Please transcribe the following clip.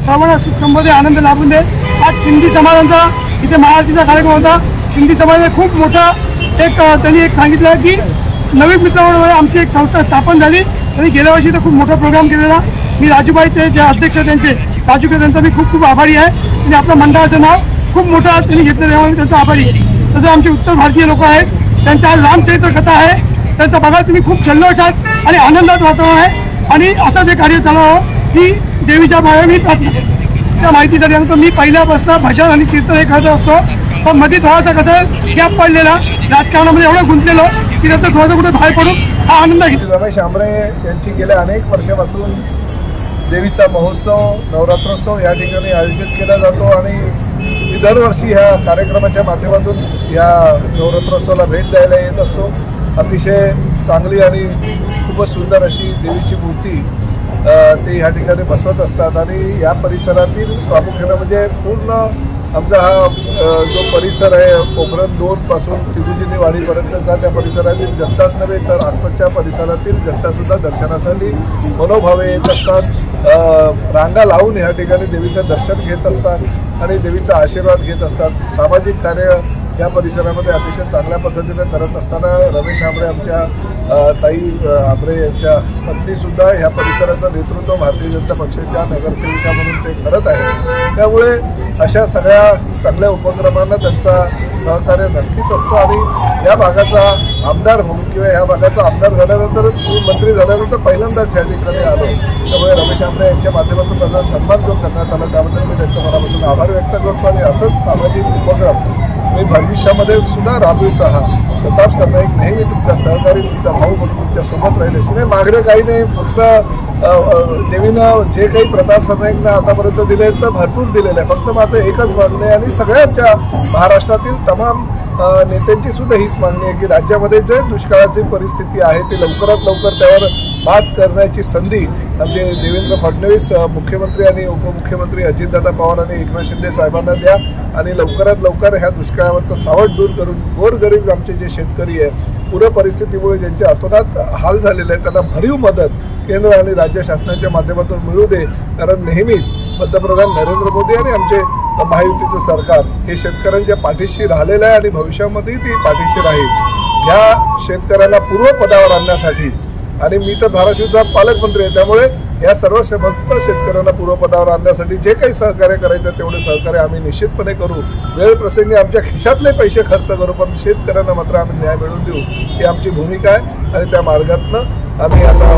सर्वांना सुख समृद्धी आनंद लाभून दे। आज सिंधी समाजाचा इथे महाआरतीचा कार्यक्रम होता। सिंधी समाजाने खूप मोठा त्यांनी सांगितलं की नवीन मित्रांमुळे आमची एक संस्था स्थापन झाली। त्यांनी गेल्या वर्षी तर खूप मोठा प्रोग्राम केलेला। मी राजूभाई ते जे अध्यक्ष त्यांचे राजू के त्यांचा मी खूप आभारी आहे। त्यांनी आपल्या मंडळाचं नाव खूप मोठा त्यांनी घेतलं, तेव्हा मी त्यांचा आभारी आहे। तसं आमचे उत्तर भारतीय लोक आहेत, त्यांचा आज रामचरित्र कथा आहे, त्यांचा बघा तुम्ही खूप जल्लोषात आणि आनंदात वातावरण आहे। आणि असं जे कार्य चालवावं ही देवीच्या मागे मी प्रार्थना करतो। त्या माहितीसाठी सांगतो, मी पहिल्यापासून भजन आणि कीर्तन हे करत असतो, पण मध्ये थोडासा कसं गॅप पडलेला, राजकारणामध्ये एवढं गुंतलेलो की त्याचं थोडंसं कुठे बाहेर पडून हा आनंद घेतो। रमेश आंबरे यांची गेल्या अनेक वर्षापासून देवीचा महोत्सव नवरात्रोत्सव या ठिकाणी आयोजित केला जातो आणि मी दरवर्षी ह्या कार्यक्रमाच्या माध्यमातून या नवरात्रोत्सवाला भेट द्यायला येत असतो। अतिशय चांगली आणि खूपच सुंदर अशी देवीची मूर्ती ते ह्या ठिकाणी बसवत असतात आणि या परिसरातील प्रामुख्याने म्हणजे पूर्ण आमचा हा जो परिसर आहे पोखरण 2 पासून तिरुजिनी वाडीपर्यंतचा त्या परिसरातील जनताच नव्हे तर आसपासच्या परिसरातील जनतासुद्धा दर्शनासाठी मनोभावे येत असतात। रांगा लावून या ठिकाणी देवीचं दर्शन घेत असतात आणि देवीचा आशीर्वाद घेत असतात। सामाजिक कार्य या परिसरामध्ये अतिशय चांगल्या पद्धतीने करत असताना रमेश आंबरे आमच्या ताई आंबरे यांच्या पत्नीसुद्धा ह्या परिसराचं नेतृत्व भारतीय जनता पक्षाच्या नगरसेविका म्हणून ते करत आहेत। त्यामुळे अशा सगळ्या चांगल्या उपक्रमांना त्यांचा सहकार्य नक्कीच असतो आणि या भागाचा आमदार म्हणून किंवा या भागाचा आमदार झाल्यानंतर मंत्री झाल्यानंतर पहिल्यांदाच या ठिकाणी आलो। त्यामुळे रमेश आंबरे यांच्या माध्यमातून त्यांना सन्मान जो करण्यात आला त्याबद्दल मी त्यांच्या मनापासून आभार व्यक्त करतो आणि असंच सामाजिक उपक्रम मी भविष्यामध्ये सुद्धा राबवित राहा। प्रताप सरनाईक नेहमी तुमच्या सहकारी तुमचा भाऊ म्हणून तुमच्या सोबत राहिले शिवाय मागणे काही नाही। फक्त देवीनं जे काही प्रताप सरनाईकनं आतापर्यंत दिले तर भरपूर दिलेलं आहे। फक्त माझं एकच मागणं आहे आणि सगळ्यांच्या महाराष्ट्रातील तमाम नेत्यांची सुद्धा हीच मागणी आहे की राज्यामध्ये जे दुष्काळाची परिस्थिती आहे ती लवकरात लवकर त्यावर मात करण्याची संधी आमचे देवेंद्र फडणवीस मुख्यमंत्री आणि उपमुख्यमंत्री अजितदादा पवार आणि एकनाथ शिंदे साहेबांना द्या आणि लवकरात लवकर ह्या दुष्काळावरचा सावट दूर करून गोरगरीब आमचे जे शेतकरी आहे पूर परिस्थितीमुळे ज्यांचे अतोनात हाल झालेले आहेत त्यांना भरीव मदत केंद्र आणि राज्य शासनाच्या माध्यमातून मिळू दे। कारण नेहमीच पंतप्रधान नरेंद्र मोदी आणि आमचे महायुतीचं सरकार हे शेतकऱ्यांच्या पाठीशी राहिलेलं आहे आणि भविष्यामध्येही ती पाठीशी राहील। या शेतकऱ्यांना पूर्वपदावर आणण्यासाठी आणि मी तर धाराशिवचा पालकमंत्री आहे त्यामुळे या सर्व समस्त शेतकऱ्यांना पूर्वपदावर आणण्यासाठी जे काही सहकार्य करायचं तेवढे सहकार्य आम्ही निश्चितपणे करू। वेळ प्रसंगी आमच्या खिशातले पैसे खर्च करू पण शेतकऱ्यांना मात्र आम्ही न्याय मिळवून देऊ ही आमची भूमिका आहे आणि त्या मार्गातनं आम्ही आता